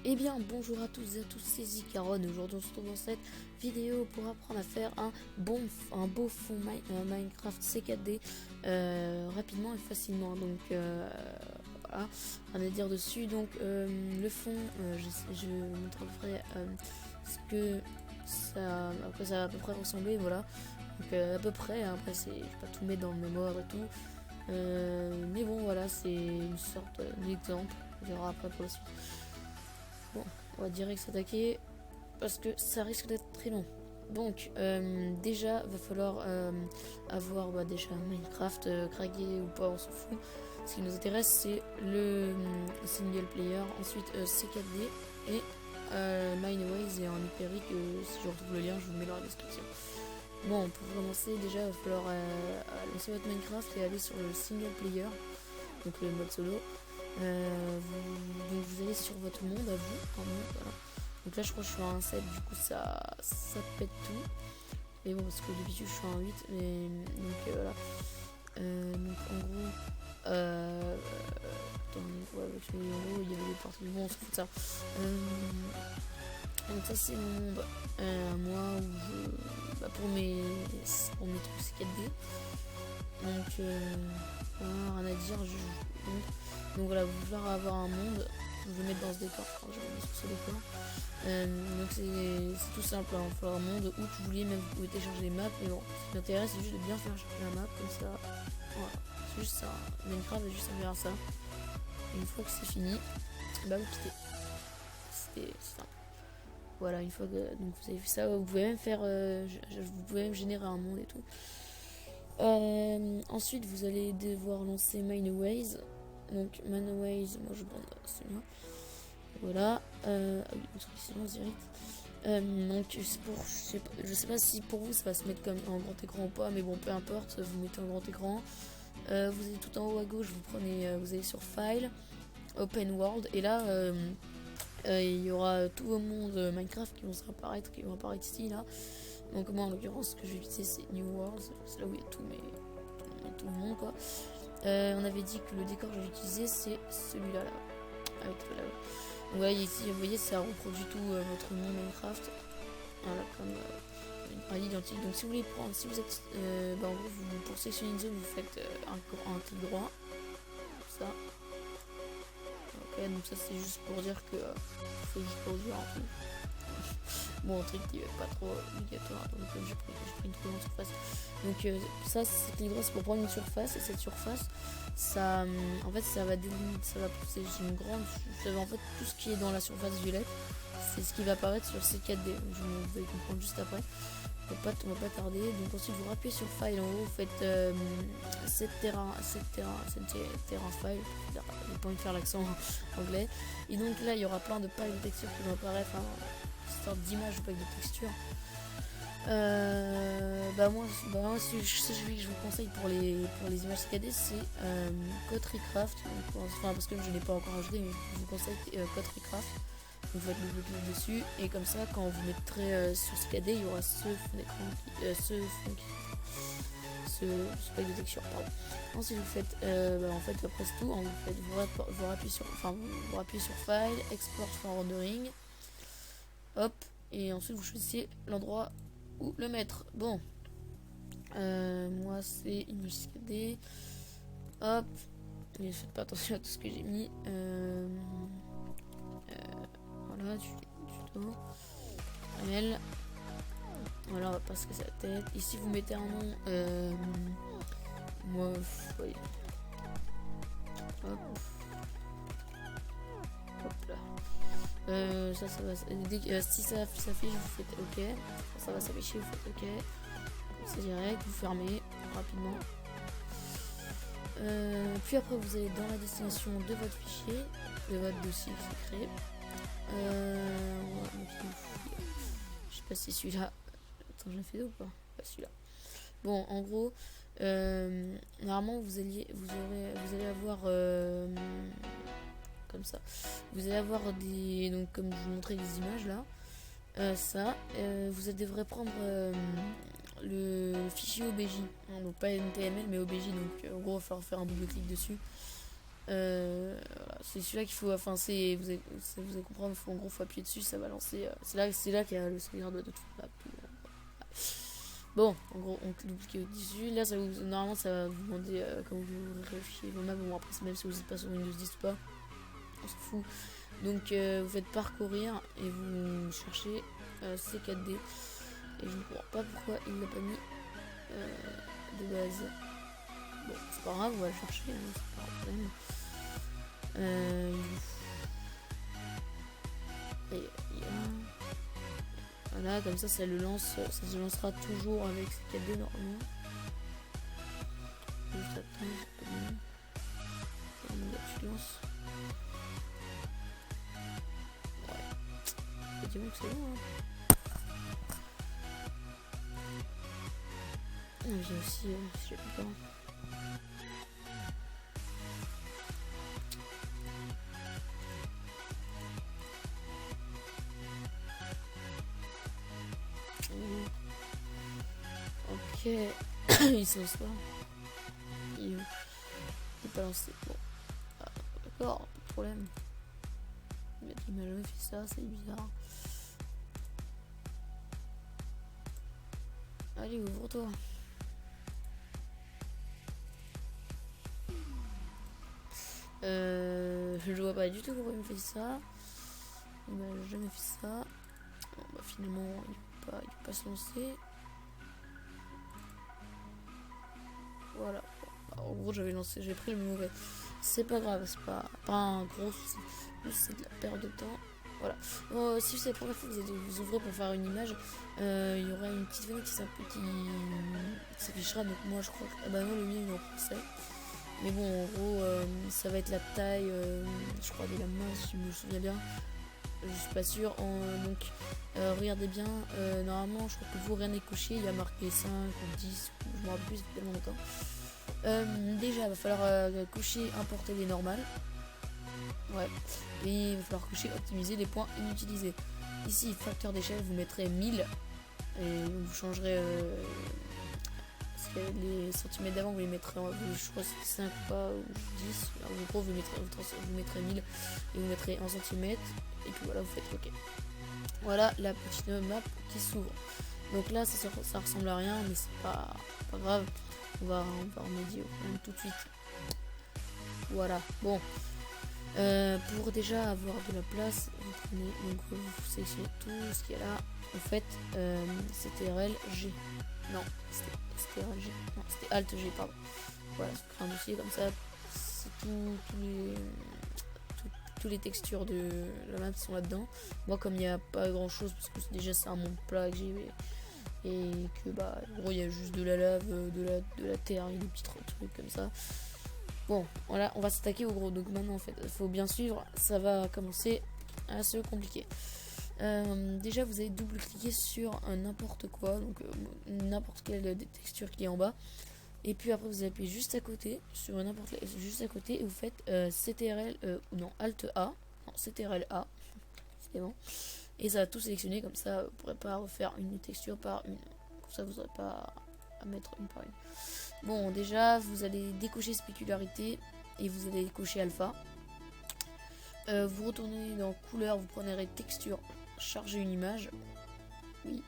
Eh bien, bonjour à tous et à tous, c'est Zikaron. Aujourd'hui, on se retrouve dans cette vidéo pour apprendre à faire un beau fond Minecraft C4D rapidement et facilement. Donc, voilà, rien à dire dessus. Donc, le fond, je vous montrerai ce que ça, à quoi ça va à peu près ressembler. Voilà, donc à peu près. Hein, après, je vais pas tout mettre dans le mémoire et tout. Mais bon, voilà, c'est une sorte d'exemple. On verra après pour la suite. Bon, on va direct s'attaquer parce que ça risque d'être très long. Donc, déjà, va falloir avoir déjà Minecraft craqué ou pas, on s'en fout. Ce qui nous intéresse, c'est le single player, ensuite C4D et Mineways et en numérique. Si je retrouve le lien, je vous le mets dans la description. Bon, pour commencer, déjà, il va falloir lancer votre Minecraft et aller sur le single player, donc le mode solo. Donc vous allez sur votre monde à vous, voilà. Donc là je crois que je suis à 1.7, du coup ça pète tout. Mais bon, parce que d'habitude je suis à 1.8, mais donc voilà. Donc en gros, en gros il y avait des parties, bon on se fout de ça. Donc ça c'est mon monde, moi où pour mes trucs C4D. Donc voilà, rien à dire, donc voilà, vous voulez avoir un monde, je vais mettre dans ce décor, je vais mettre sur ce décor. Donc c'est tout simple, il faut avoir un monde où tu voulais, même vous pouvez télécharger les maps, mais bon, ce qui m'intéresse c'est juste de bien faire la map, comme ça, voilà, c'est juste ça, Minecraft va juste servir à ça. Et une fois que c'est fini, bah vous quittez, c'est simple. Voilà, une fois que donc vous avez fait ça, vous pouvez même faire, vous pouvez même générer un monde et tout. Ensuite vous allez devoir lancer Mineways. Donc Mineways, moi je prends celui-là. Voilà. Donc je sais pas si pour vous ça va se mettre comme en grand écran ou pas, mais bon peu importe, vous mettez en grand écran. Vous allez tout en haut à gauche, vous allez sur File, Open World, et là il y aura tous vos mondes Minecraft qui vont apparaître ici là. Donc moi en l'occurrence ce que je vais utiliser c'est New World, c'est là où il y a tout le monde quoi. On avait dit que le décor que je vais utiliser c'est celui-là là, avec là. Donc voilà, ici vous voyez ça reproduit tout votre monde Minecraft. Voilà, comme un identique. Donc si vous voulez prendre, si vous êtes en gros pour sélectionner une zone vous faites un clic droit. Comme ça. Ok, donc ça c'est juste pour dire que faut juste produire un truc. Bon, un truc qui est pas trop obligatoire, donc j'ai pris une trop grande surface. Donc ça c'est clic droit, c'est pour prendre une surface, et cette surface ça en fait ça va pousser une grande, en fait tout ce qui est dans la surface violette c'est ce qui va apparaître sur C4D. Vous allez comprendre juste après, on va pas tarder. Donc ensuite vous rappuyez sur File, en haut vous faites 7 terrain File, j'ai pas envie de faire l'accent anglais, et donc là il y aura plein de packs de textures qui vont apparaître, sorte d'image ou pack de texture. Moi celui que je vous conseille pour les images C4D c'est Code-Recraft, parce que je n'ai pas encore ajouté, mais je vous conseille Code-Recraft. Vous faites le clic dessus et comme ça quand vous mettrez sur C4D il y aura ce pack de texture, pardon. Ensuite vous faites en fait après c'est tout, vous rappuyez sur File, Export for Rendering, hop, et ensuite vous choisissez l'endroit où le mettre. Bon, moi c'est image C4D, hop, mais faites pas attention à tout ce que j'ai mis. Voilà, tuto, réel. Voilà, on va pas se casser la tête. Ici vous mettez un nom, moi, oui. Hop là. Ça va, si ça s'affiche, vous faites OK. Ça va s'afficher, vous faites OK. C'est direct, vous fermez rapidement. Puis après, vous allez dans la destination de votre fichier, de votre dossier qui s'est créé. Je sais pas si celui-là. Attends, je l'ai fait ou pas? Pas celui-là. Bon, en gros, normalement, vous allez avoir comme ça. Vous allez avoir donc comme je vous montrais les images là, vous devrez prendre le fichier OBJ, donc pas NTML mais OBJ, donc en gros il va falloir faire un double clic dessus Voilà, c'est celui-là qu'il faut, enfin c'est, vous allez comprendre, en gros faut appuyer dessus, ça va lancer, c'est là qu'il y a le sauvegarde de toute la map. Bon, en gros on clique dessus, là ça vous, normalement ça va vous demander comment vous réussissez vos maps, bon après même si vous n'êtes pas sur Windows 10 ou pas, on s'en fout. Donc vous faites parcourir et vous cherchez C4D, et je ne comprends pas pourquoi il l'a pas mis de base. Bon, c'est pas grave, on va le chercher, hein, c'est pas un problème. Voilà, comme ça le lance, ça se lancera toujours avec C4D normalement. Juste attends, c'est pas bon. Là, tu lances. Ouais. Dis-moi que c'est bon, hein. J'ai aussi, si j'ai plus peur. Ok, il se lance pas. Il est pas lancé. Bon, ah, d'accord, pas de problème. Il m'a jamais fait ça, c'est bizarre. Allez, ouvre-toi. Je vois pas du tout pourquoi il me fait ça. Il m'a jamais fait ça. Bon, bah, finalement, il peut pas se lancer. Voilà. Bon, en gros, j'avais lancé, j'ai pris le mauvais. C'est pas grave, c'est pas un gros souci. C'est de la perte de temps. Voilà. Si c'est la première fois que vous ouvrez pour faire une image, il y aura une petite fenêtre qui s'affichera. Donc moi, je crois que ah bah non, le mien il est en français. Mais bon, en gros, ça va être la taille, je crois, de la main, si je me souviens bien. Je suis pas sûre. Donc, regardez bien. Normalement, je crois que vous rien n'est coché. Il y a marqué 5 ou 10, je me rappelle plus, c'est tellement longtemps. Déjà, il va falloir cocher importer les normales. Ouais. Et il va falloir cocher optimiser les points inutilisés. Ici, facteur d'échelle, vous mettrez 1000. Et vous changerez. Les centimètres d'avant vous les mettrez je crois que c'est 5 ou pas ou 10. Alors, en gros vous mettrez 1000 et vous mettrez en centimètres et puis voilà, vous faites ok. Voilà la petite map qui s'ouvre. Donc là ça ressemble à rien, mais c'est pas grave, on va remédier au problème tout de suite. Voilà, bon, pour déjà avoir de la place, vous prenez, donc vous sélectionnez tout ce qu'il y a là. En fait, CTRL G, non, c'était RG, non, c'était Alt G, pardon. Voilà, je crée un dossier comme ça, c'est tous les textures de la map sont là-dedans. Moi, comme il n'y a pas grand-chose, parce que déjà c'est un monde plat que j'ai, et que bah, en gros, il y a juste de la lave, de la terre et des petits trucs comme ça. Bon, voilà, on va s'attaquer au gros. Donc maintenant, en fait, il faut bien suivre, ça va commencer à se compliquer. Déjà vous allez double-cliquer sur n'importe quoi, donc n'importe quelle des textures qui est en bas, et puis après vous appuyez juste à côté sur juste à côté et vous faites CTRL non Alt A, non CTRL A, c'est bon, et ça va tout sélectionner, comme ça vous pourrez pas refaire une texture par une, comme ça vous n'aurez pas à mettre une par une. Bon, déjà vous allez décocher spécularité et vous allez cocher alpha. Vous retournez dans couleur, vous prenez texture, charger une image. Oui,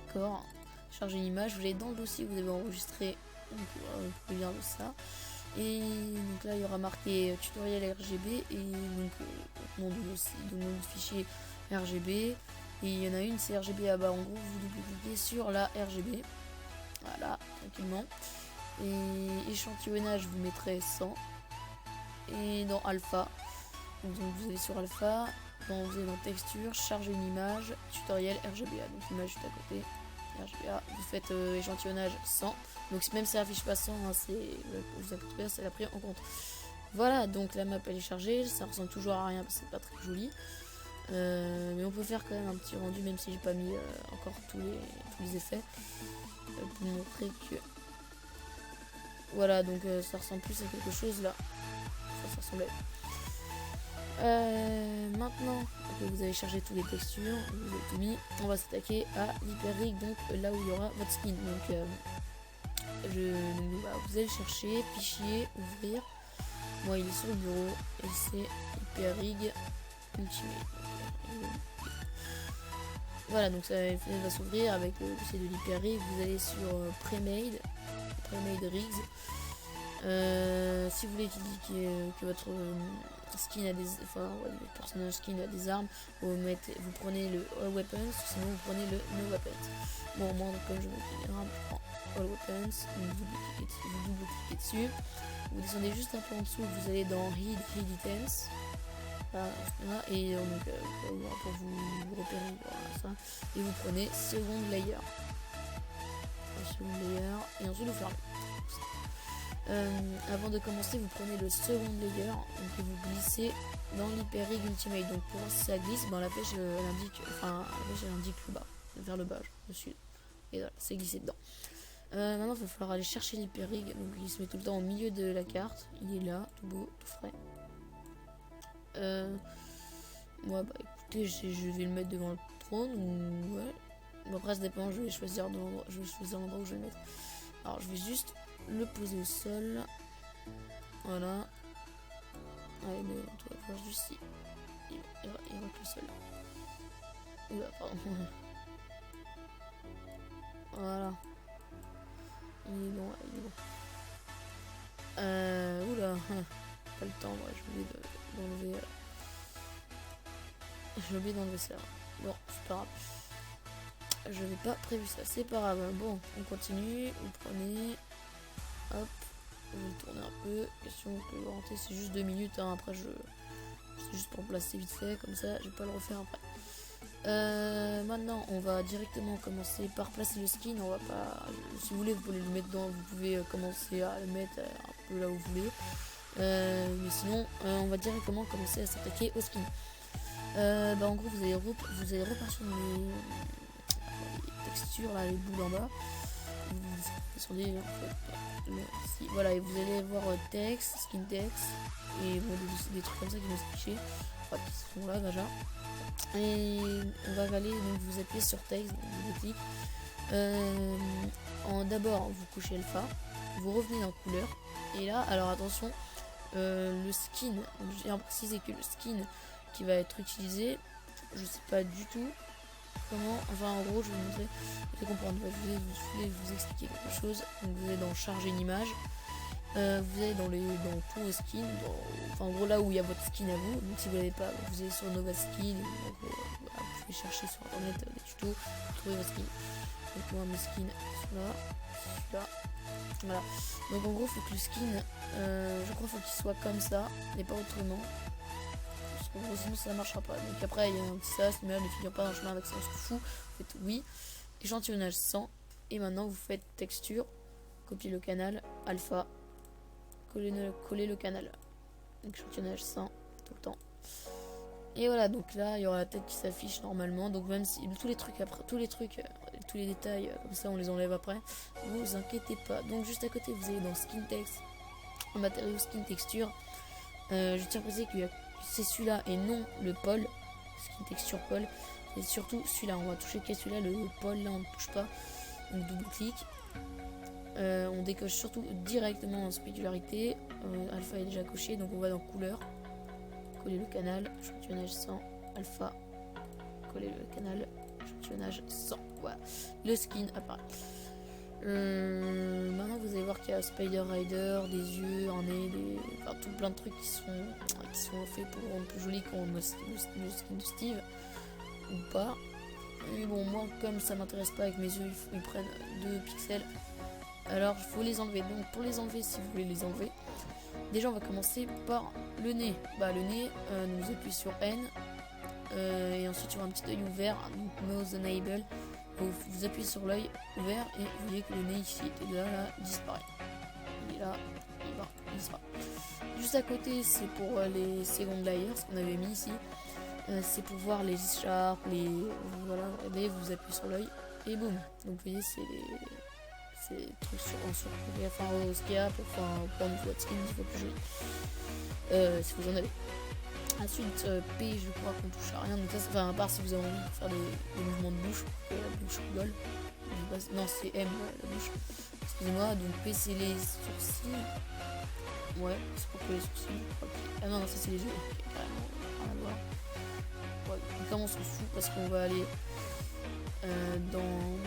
d'accord. Charger une image, vous allez dans le dossier, vous avez enregistré, donc vous pouvez lire de ça. Et donc là il y aura marqué tutoriel RGB et donc nom de fichier RGB. Et il y en a une, c'est RGB à bas. En gros, vous double-cliquez sur la RGB. Voilà, tranquillement. Et échantillonnage, vous mettrez 100. Et dans alpha, donc vous allez sur alpha, vous allez dans texture, charger une image, tutoriel RGBA, donc l'image juste à côté, RGBA, vous faites échantillonnage 100, donc même si ça affiche pas 100, hein, vous inquiétez pas, c'est la pris en compte. Voilà, donc la map elle est chargée, ça ressemble toujours à rien parce que c'est pas très joli, mais on peut faire quand même un petit rendu, même si j'ai pas mis encore tous les effets, pour montrer que voilà, donc ça ressemble plus à quelque chose là, ça ressemblait. Maintenant que vous avez chargé toutes les textures, vous avez tout mis, on va s'attaquer à l'hyperrig, donc là où il y aura votre skin. Donc, vous allez chercher, fichier, ouvrir, Moi il est sur le bureau et c'est Hyperrig Ultimate. Voilà, donc ça va s'ouvrir avec le PC de l'Hyperrig. Vous allez sur Premade Rigs. Si vous voulez que votre skin a des, enfin ouais, le personnage skin a des armes, vous prenez le All Weapons, sinon vous prenez le No Weapons. Bon, moi comme je veux qu'il y ait des armes, je prends All Weapons, vous double-cliquez dessus, vous descendez juste un peu en dessous, vous allez dans Heal Items. Voilà, et donc pour vous repérer, voilà, ça, et vous prenez Second Layer, et ensuite vous fermez. Avant de commencer, vous prenez le Second Layer, donc vous glissez dans l'Hyperrig Ultimate. Donc pour voir si ça glisse, la flèche elle indique le bas, vers le bas, le sud, et voilà, c'est glissé dedans. Maintenant il va falloir aller chercher l'Hyperrig, donc il se met tout le temps au milieu de la carte, il est là, tout beau, tout frais. Moi écoutez, je vais le mettre devant le trône ou ouais. Bon, après ça dépend, je vais choisir l'endroit où je vais le mettre. Alors je vais juste le poser au sol. Voilà. Allez, mais on doit voir juste ici. Il va que le sol. Oula, pardon. Voilà. Il est bon, il est bon. Oula. Pas le temps, moi, j'ai oublié d'enlever. J'ai oublié d'enlever ça. Bon, c'est pas grave. Je n'avais pas prévu ça, c'est pas grave. Bon, on continue. Vous prenez. Hop. Je vais le tourner un peu. Question que vous rentrer, c'est juste 2 minutes. Hein. Après, c'est juste pour placer vite fait. Comme ça, je vais pas le refaire après. Maintenant, on va directement commencer par placer le skin. On va pas. Si vous voulez, vous pouvez le mettre dans. Vous pouvez commencer à le mettre un peu là où vous voulez. Mais sinon, on va directement commencer à s'attaquer au skin. En gros, vous allez repartir dans les textures là, les boules en bas. Vous descendez en fait. Ici, voilà, et vous allez voir texte, skin text, et bon, des trucs comme ça qui vont s'afficher, enfin, qui sont là déjà. Et on va aller, donc vous appuyez sur texte, vous cliquez. D'abord, vous couchez alpha, vous revenez dans couleur, et là, alors attention, le skin, j'ai précisé que le skin qui va être utilisé, je sais pas du tout comment, enfin en gros je vais vous montrer, vous allez comprendre, je vais vous expliquer quelque chose. Donc vous allez dans charger une image, vous allez dans tous vos skins, enfin en gros là où il y a votre skin à vous. Donc si vous l'avez pas, vous allez sur Nova Skin, donc, vous pouvez chercher sur internet des tutos pour trouver votre skin. Donc moi mes skins sont là, celui-là, voilà. Donc en gros faut que le skin, je crois faut qu'il soit comme ça et pas autrement. Sinon ça ne marchera pas. Donc après il y a un petit sas, mais ne figure pas dans le chemin avec ça, on se fout. Vous faites oui, échantillonnage 100, et maintenant vous faites texture, copier le canal, alpha, coller le canal. Donc échantillonnage 100 tout le temps. Et voilà, donc là il y aura la tête qui s'affiche normalement. Donc même si tous les détails comme ça on les enlève après, vous inquiétez pas. Donc juste à côté vous allez dans skin text, en matériau skin texture. Je tiens à préciser que c'est celui-là et non le pôle, skin texture pôle. C'est surtout celui-là, on va toucher que celui-là, le pôle là on ne touche pas. Donc double clic. On décoche surtout directement en spécularité. Alpha est déjà coché, donc on va dans couleur, coller le canal, échantillonnage 100, alpha, coller le canal, échantillonnage 100. Voilà, le skin apparaît. Maintenant vous allez voir qu'il y a Spider Rider, des yeux, un nez, enfin tout plein de trucs qui sont faits pour rendre plus joli quand le skin de Steve ou pas. Et bon, moi comme ça m'intéresse pas avec mes yeux, ils prennent 2 pixels, alors il faut les enlever. Donc pour les enlever, si vous voulez les enlever, déjà on va commencer par le nez. Le nez, nous appuyez sur N, et ensuite sur un petit œil ouvert, donc nose enable. Vous appuyez sur l'œil ouvert et vous voyez que le nez ici et là disparaît. Il est là, il disparaît. Juste à côté, c'est pour les second layers, ce qu'on avait mis ici. C'est pour voir les écharpes, voilà, regardez, vous appuyez sur l'œil et boum. Donc vous voyez, c'est les trucs enfin ce qu'il y a pour prendre votre skin 10 fois plus joli. Si vous en avez. Ensuite, P, je crois qu'on touche à rien. Donc ça, à part si vous avez envie de faire des mouvements de bouche, la bouche rigole. Non, c'est M, la bouche. Excusez-moi. Donc P, c'est les sourcils. Ouais, c'est pour que les sourcils, je crois que... Ah non, ça c'est les yeux, ok, carrément, rien à voir. Ouais, donc là on s'en fout parce qu'on va aller dans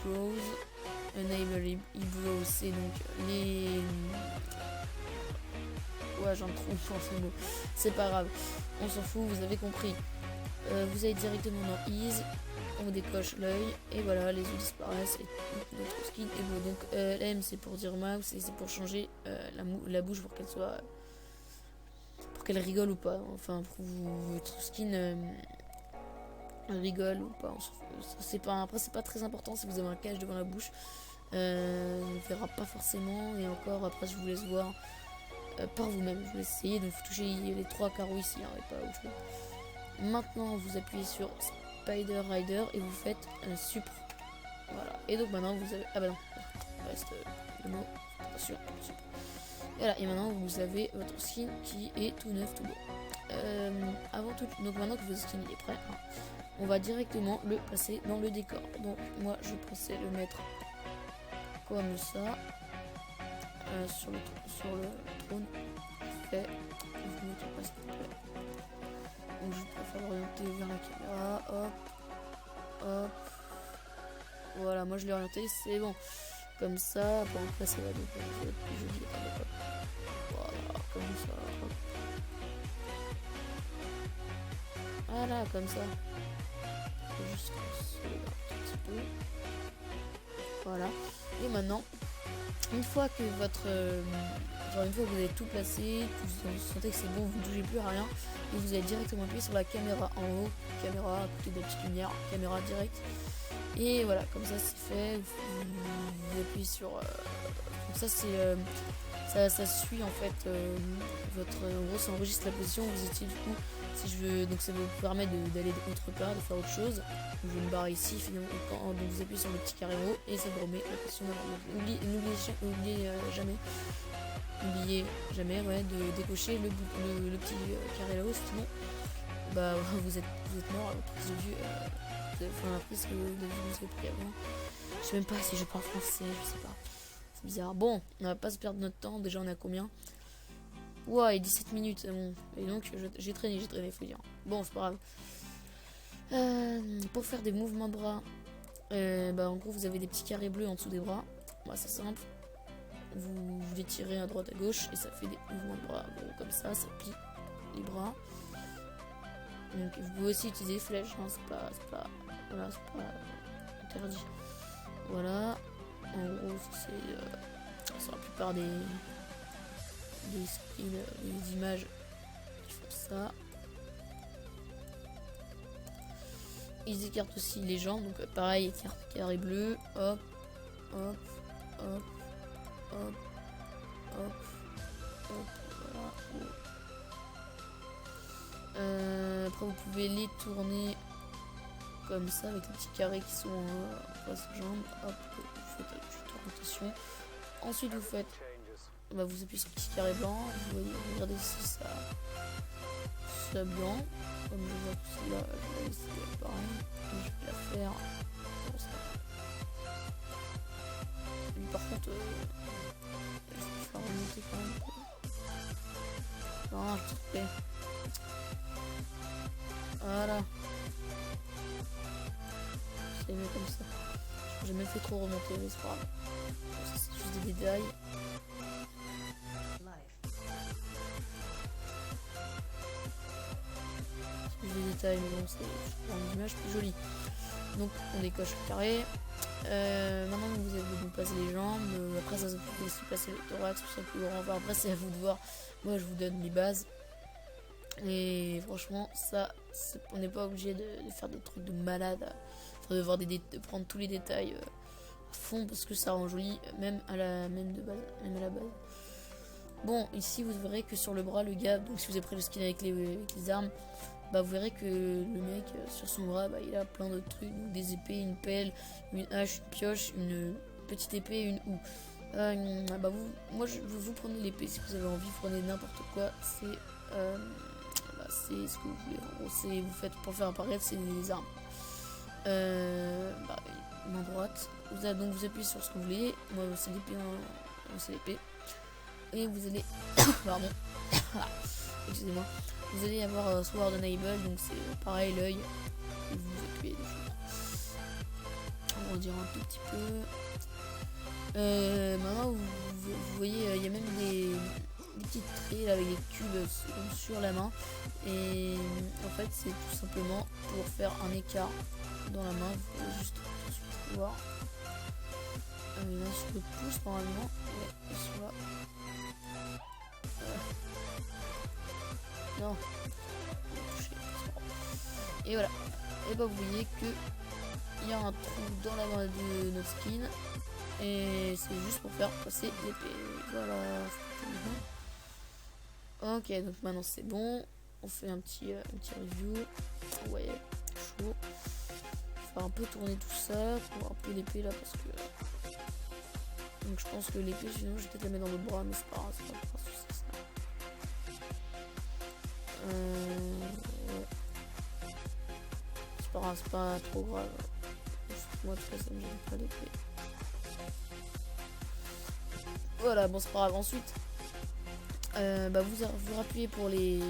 Browse, Enable eBrowse, c'est donc les... Ouais, j'en trouve pour ce mot, c'est pas grave, on s'en fout, vous avez compris. Vous allez directement dans Ease, on décoche l'œil, et voilà, les yeux disparaissent, et notre skin est beau. Donc la M c'est pour dire mouse, et c'est pour changer la bouche pour qu'elle soit... pour qu'elle rigole ou pas, enfin pour que votre skin rigole ou pas. C'est pas, après c'est pas très important si vous avez un cache devant la bouche, on ne verra pas forcément, et encore après je vous laisse voir par vous-même, je vous laisse essayer, donc vous touchez les 3 carreaux ici, hein, et pas autre chose. Maintenant vous appuyez sur Spider Rider et vous faites un supre, voilà, et donc maintenant vous avez, ah bah non, il reste le mot, attention, supre. Voilà, et maintenant vous avez votre skin qui est tout neuf, tout beau. Avant tout, donc maintenant que votre skin est prêt, hein, on va directement le passer dans le décor. Donc moi je pensais le mettre comme ça, sur le trône. Fait, je ne mettrai pas s'il te plaît. Donc je préfère orienter vers la caméra, hop, hop. Voilà, moi je l'ai orienté, c'est bon. Comme ça, bon après ça va être plus joli. Hop. Voilà, comme ça, hop. Voilà, comme ça. Juste un petit peu. Voilà. Et maintenant, une fois que votre une fois que vous avez tout placé, que vous sentez que c'est bon, vous ne bougez plus à rien, et vous allez directement appuyer sur la caméra en haut, caméra à côté de la petite lumière, caméra directe. Et voilà, comme ça c'est fait. Vous appuyez sur donc ça c'est ça suit en fait votre, en gros ça enregistre la position où vous étiez du coup. Si je veux, donc ça vous permet d'aller autre part, de faire autre chose. Je vais me barrer ici, finalement, donc vous appuyez sur le petit carré haut et ça vous remet la position d'avant. N'oubliez jamais ouais, de décocher le petit carré là-haut, sinon bah vous êtes mort à votre prise de vue, enfin la prise que vous avez pris avant. Je sais même pas si je parle français, je sais pas. C'est bizarre. Bon, on va pas se perdre notre temps, déjà on est à combien? Ouais, 17 minutes, bon. Et donc j'ai traîné, faut dire. Bon, c'est pas grave. Pour faire des mouvements de bras, bah en gros vous avez des petits carrés bleus en dessous des bras. Bah, c'est simple. Vous les tirez à droite à gauche et ça fait des mouvements de bras. Bon, comme ça plie les bras. Donc vous pouvez aussi utiliser des flèches, hein, c'est pas interdit. Voilà. En gros c'est sur la plupart des screens, des images qui font ça. Ils écartent aussi les jambes, donc pareil, écarte carré bleu, hop, hop, hop, hop, hop, hop, voilà. Après vous pouvez les tourner comme ça avec les petits carrés qui sont en face de jambes, hop, vous faites une petite orientation. Ensuite vous faites, bah, vous appuyez sur le petit carré blanc, vous voyez, regardez si ça blanc, comme je vois que celle-là, je vais laisser pareil, et je vais la faire comme ça. Et par contre, je vais faire remonter quand même. Non, je te plaît. Voilà. C'est mieux comme ça. J'ai même fait trop remonter, mais c'est pas grave. C'est juste des détails. Des détails, mais bon, c'est une image plus jolie. Donc on décoche le carré. Maintenant vous avez donc passer les jambes. Après ça vous pouvez aussi passer le thorax, tout ça plus grand. Enfin, après c'est à vous de voir. Moi je vous donne les bases. Et franchement ça, on n'est pas obligé de faire des trucs de malade. Enfin, de prendre tous les détails à fond parce que ça rend joli même à la base. Bon, ici vous verrez que sur le bras le gars, donc si vous avez pris le skin avec les armes, bah vous verrez que le mec sur son bras, bah, il a plein de trucs, donc des épées, une pelle, une hache, une pioche, une petite épée, une houe. Bah vous prenez l'épée si vous avez envie, vous prenez n'importe quoi, c'est ce que vous voulez. En gros, vous faites pour faire apparaître, c'est les armes. Main droite, donc vous appuyez sur ce que vous voulez. Moi c'est l'épée, c'est l'épée. Et vous allez... Pardon. Excusez-moi. Vous allez avoir Sword Enable, donc c'est pareil, l'œil. Vous appuyez dessus. On va dire un tout petit peu. Maintenant, vous voyez, il y a même des petites traits là, avec des cubes sur la main. Et en fait, c'est tout simplement pour faire un écart dans la main. Vous pouvez juste voir. Il y en a sur le pouce normalement. Ouais, sur là. Non. Et voilà. Et bah vous voyez que il y a un trou dans la main de notre skin. Et c'est juste pour faire passer l'épée. Voilà. Ok, donc maintenant c'est bon. On fait un petit review. Ouais, chaud. On va un peu tourner tout ça pour voir un peu l'épée là parce que. Donc je pense que l'épée, sinon je vais peut-être la mettre dans le bras, mais c'est pas grave, c'est pas grave, c'est ça. Ouais. C'est pas grave, c'est pas trop grave. Moi, en tout cas, ça me gêne pas l'épée. Voilà, bon, c'est pas grave. Ensuite, bah, vous rappuyez pour les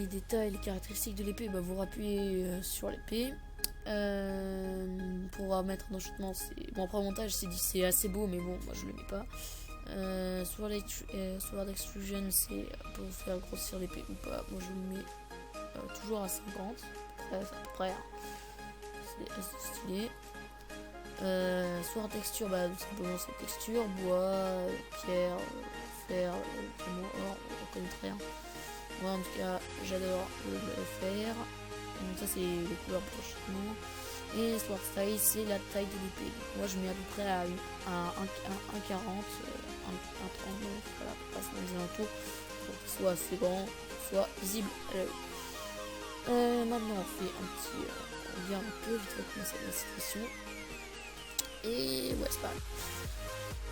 détails, les caractéristiques de l'épée, bah, vous rappuyez sur l'épée. Pour mettre un enchantement, c'est bon, après au montage c'est assez beau, mais bon, moi je le mets pas. Sword Extrusion, c'est pour faire grossir l'épée ou pas. Moi je le mets toujours à 50, à peu près. C'est assez stylé. Sword Texture, bah tout simplement c'est texture, bois, pierre, fer, or, on connaît très bien. Moi en tout cas j'adore le fer. Donc ça c'est les couleurs prochainement. Et Sword Style c'est la taille de l'épée. Moi je mets à peu près à 1,40, 1,39, voilà, pour passer dans les alentours, pour qu'il soit assez grand, soit visible à l'œil. Maintenant on fait un petit, on vient un peu vite fait commencer la situation. Et ouais c'est pas mal.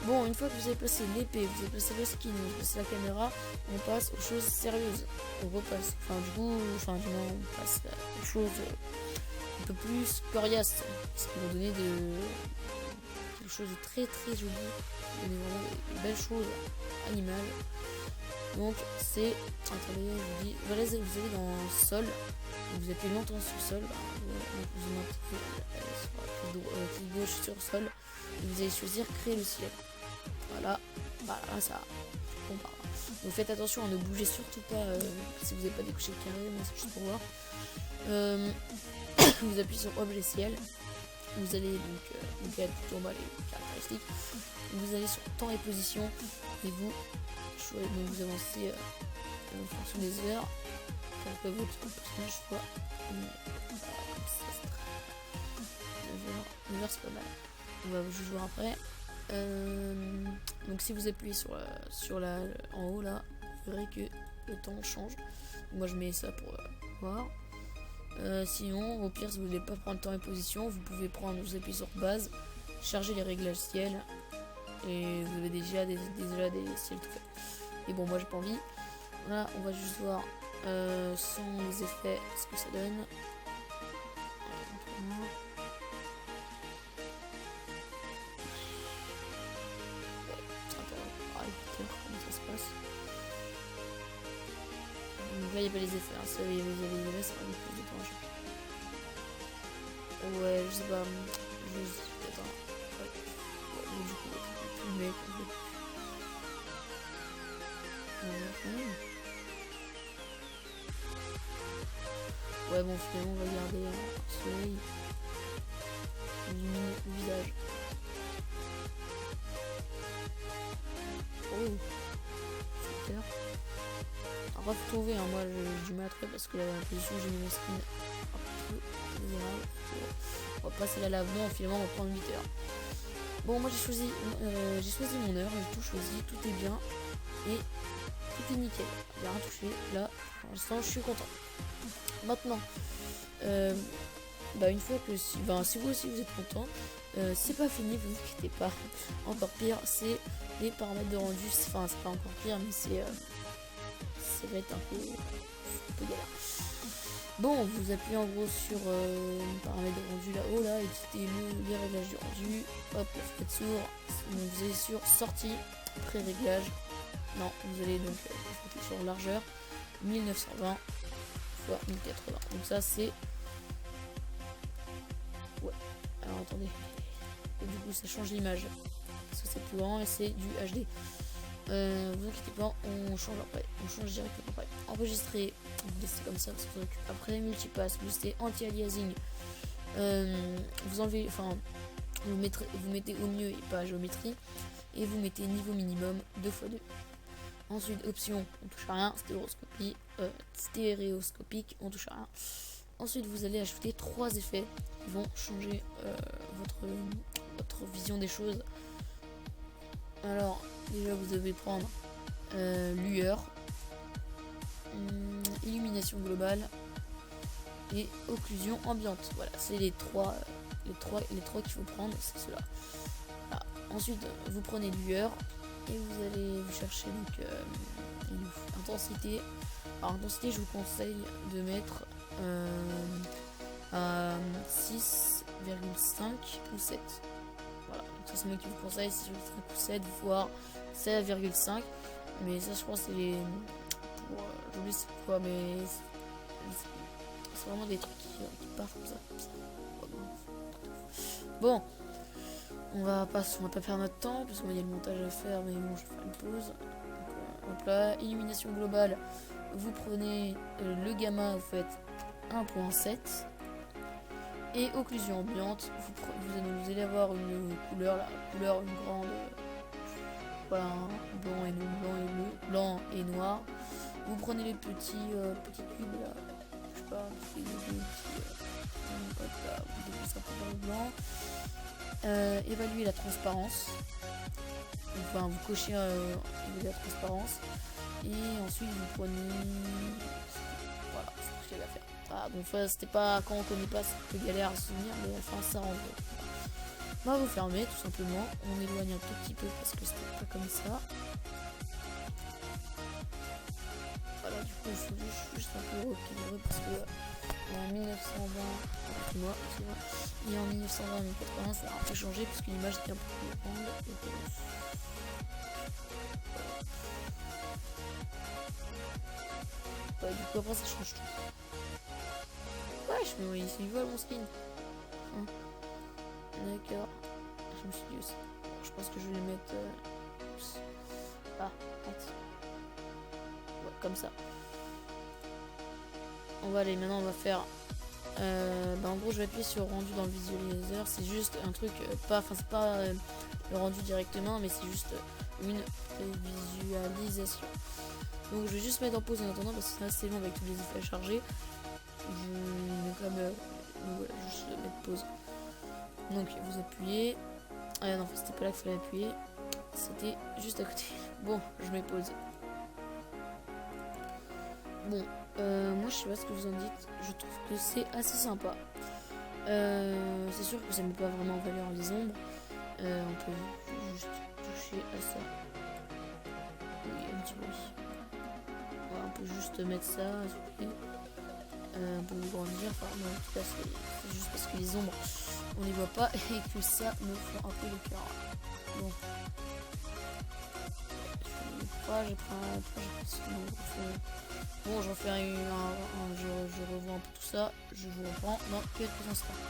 Bon, une fois que vous avez placé l'épée, vous avez placé le skin, vous avez placé la caméra, on passe aux choses sérieuses. On repasse, du moins on passe aux choses un peu plus coriaces, ce qui va donner quelque chose de très très joli, donner vraiment de belles choses animales. Donc c'est, attendez, je vous dis, voilà, vous allez dans sol, vous appuyez longtemps sur sol, vous mettez clic gauche sur sol, et vous allez choisir créer le ciel. Voilà, ça. Bon, bah, donc faites attention à ne bouger surtout pas si vous n'avez pas décoché le carré, mais c'est juste pour voir. Vous appuyez sur objet ciel. Vous allez donc tout en bas les caractéristiques. Vous allez sur temps et position et vous avancez en fonction des heures pour que votre personnage soit 9 heures c'est pas mal. On va juste voir après. Donc si vous appuyez sur la en haut là, vous verrez que le temps change. Moi je mets ça pour voir. Sinon au pire si vous voulez pas prendre temps et position, vous pouvez vous appuyez sur base, charger les réglages ciel et vous avez déjà des ciels tout faits. Et bon moi j'ai pas envie. Là on va juste voir sans les effets ce que ça donne. Comment ça se passe. Donc là il n'y a pas les effets, hein. Ça il y avait les effets, ça va mettre plus de temps à chaque. Ouais, je sais pas, peut-être un. Ouais, mais du coup, tout le mec, ouais, bon, finalement, on va garder un soleil. Illuminer le visage. Oh, super. Alors, faut trouver, hein. Moi j'ai du mal à trouver parce que la position, j'ai mis mon skin un peu désirable. On va passer la lave, non, finalement, on va prendre 8 heures. Bon, moi j'ai choisi mon heure, j'ai tout choisi, tout est bien et tout est nickel. Il n'y a rien touché. Là, pour l'instant, je suis content. Maintenant, une fois que si vous aussi vous êtes content, c'est pas fini, vous inquiétez pas. Encore pire, c'est les paramètres de rendu. Enfin, c'est pas encore pire, mais ça va être un peu galère. Bon, vous appuyez en gros sur paramètre de rendu là-haut, là, éditez les réglages du rendu, hop, la fenêtre s'ouvre, vous allez sur sortie, pré-réglage, non, vous allez donc sur largeur, 1920 x 1080, donc ça c'est, ouais, alors attendez, et du coup ça change l'image, parce que c'est plus grand et c'est du HD. Vous inquiétez pas, on change après, on change directement après. Enregistrer, vous laissez comme ça, parce que après multipass, vous laissez anti-aliasing, vous enlevez, enfin, vous mettez au mieux et pas à géométrie, et vous mettez niveau minimum 2x2. Ensuite, option, on touche à rien, stéréoscopique, on touche à rien. Ensuite, vous allez ajouter 3 effets qui vont changer votre vision des choses. Alors, déjà vous devez prendre lueur, illumination globale et occlusion ambiante. Voilà, c'est les trois qu'il faut prendre, c'est cela. Voilà. Ensuite, vous prenez lueur et vous allez vous chercher donc intensité. Alors intensité, je vous conseille de mettre à 6,5 ou 7. Voilà, donc ça c'est moi qui vous conseille 6,5 ou 7, voire 7,5. Mais ça je pense c'est les... j'oublie c'est quoi, mais c'est vraiment des trucs qui partent comme ça. Bon, on va pas perdre notre temps parce qu'il y a le montage à faire, mais bon, je vais faire une pause. Donc, hop là, illumination globale, vous prenez le gamma, vous faites 1.7. Et occlusion ambiante, vous allez avoir une couleur, une grande, voilà, blanc et noir. Vous prenez les petits cubes là, je sais pas, hop là, vous déplacez un peu dans le blanc. Évaluer la transparence. Enfin, vous cochez la transparence. Et ensuite, vous prenez... Voilà, c'est ce qu'il y a à faire. Ah, bon, c'était pas... Quand on connaît pas, c'est un peu galère à se souvenir, mais enfin, ça rend. On va vous fermer, tout simplement. On éloigne un tout petit peu parce que c'était pas comme ça. Voilà, du coup, il faut juste un peu rééquilibrer parce que en 1920, et en 1920 1980, ça a un peu changé parce que l'image était un peu plus grande. Ouais, du coup, après, ça change tout. Wesh, mais oui, il vole mon skin. Hein. D'accord. Je me suis dit aussi. Je pense que je vais le mettre. Ah, arrête. Ouais, comme ça. On va aller, maintenant on va faire. En gros, je vais appuyer sur rendu dans le visualisateur. C'est juste un truc, c'est pas le rendu directement, mais c'est juste une visualisation. Donc, je vais juste mettre en pause en attendant parce que c'est assez long avec tous les effets à charger. Je vais quand même voilà, juste mettre pause. Donc, vous appuyez. Ah non, c'était pas là qu'il fallait appuyer. C'était juste à côté. Bon, je mets pause. Bon, moi je sais pas ce que vous en dites. Je trouve que c'est assez sympa. C'est sûr que ça met pas vraiment en valeur les ombres. On peut juste toucher à ça. Oui, un petit peu. Ouais, on peut juste mettre ça. On peut vous grandir. Enfin, non, en tout cas, c'est juste parce que les ombres, on les voit pas et que ça me fait un peu le cœur. Bon. J'ai pris bon, je refais je revois un peu tout ça. Je vous reprends dans quelques instants.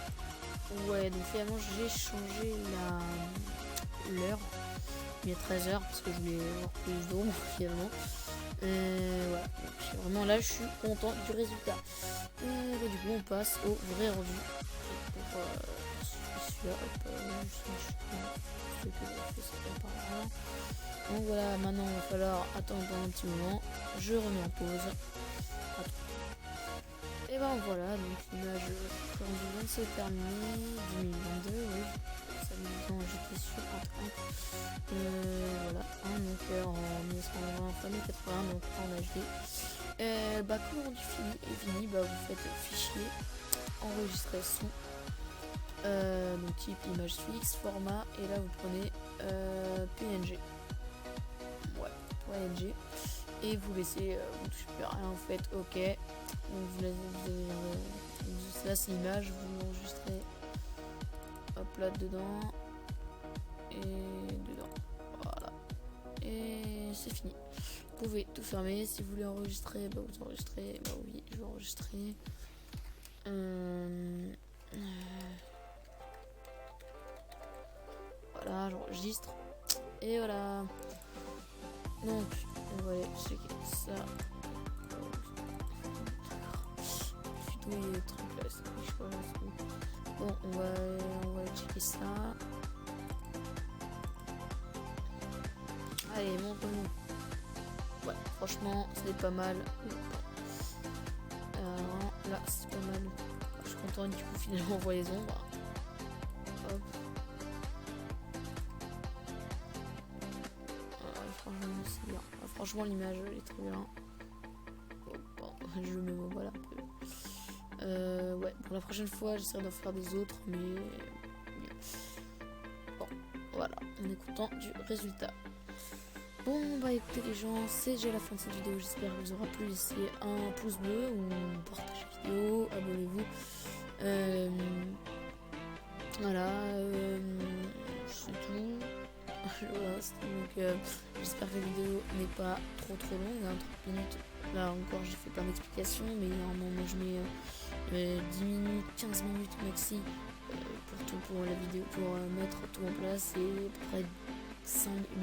Ouais, donc finalement j'ai changé l'heure. Il y a 13h parce que je voulais avoir plus d'ombre finalement. Voilà, donc vraiment là je suis content du résultat. Du coup on passe au vrai rendu. Pour celui-là, donc voilà, maintenant il va falloir attendre un petit moment. Je remets en pause. Et ben voilà, donc l'image rendu vient de se terminer, 2022, oui. Ça me dit quand j'étais sur voilà, donc en 1920 x 1080, donc en HD. Quand le rendu est fini, vous faites fichier, enregistrer son. Donc type image fixe, format, et là vous prenez PNG. Ouais, PNG. Et vous laissez, vous touchez plus à rien, vous faites OK. Donc là c'est l'image, vous l'enregistrez hop là dedans et dedans. Voilà. Et c'est fini. Vous pouvez tout fermer. Si vous voulez enregistrer, bah vous enregistrez. Bah oui, je vais enregistrer. Voilà, j'enregistre. Et voilà. Donc, on va aller checker ça. Plutôt il est très classe. Bon, on va checker ça. Allez, montre-nous. Ouais, franchement, c'est pas mal. Là, c'est pas mal. Je suis content du coup, finalement, on voit les ombres. Hop. Franchement, c'est bien. Franchement, l'image, elle est très bien. Bon, je le mets, voilà, un peu. Ouais, pour la prochaine fois, j'essaierai d'en faire des autres, mais bon, voilà, on est content du résultat. Bon, bah écoutez les gens, c'est déjà la fin de cette vidéo, j'espère qu'elle vous aura plu. Laissez un pouce bleu ou partagez la vidéo, abonnez-vous. Voilà, c'est tout. Voilà, donc j'espère que la vidéo n'est pas trop longue, hein, 30 minutes. Là encore, j'ai fait plein d'explications, mais normalement je mets 10 minutes, 15 minutes maxi pour la vidéo, pour mettre tout en place, et à peu près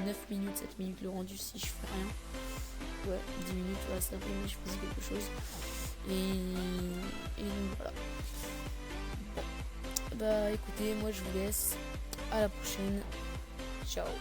9 minutes, 7 minutes le rendu si je fais rien. Ouais, 10 minutes, voilà, c'est un peu mieux, je faisais quelque chose. Et donc voilà. Bon, bah écoutez, moi je vous laisse. À la prochaine. Ciao.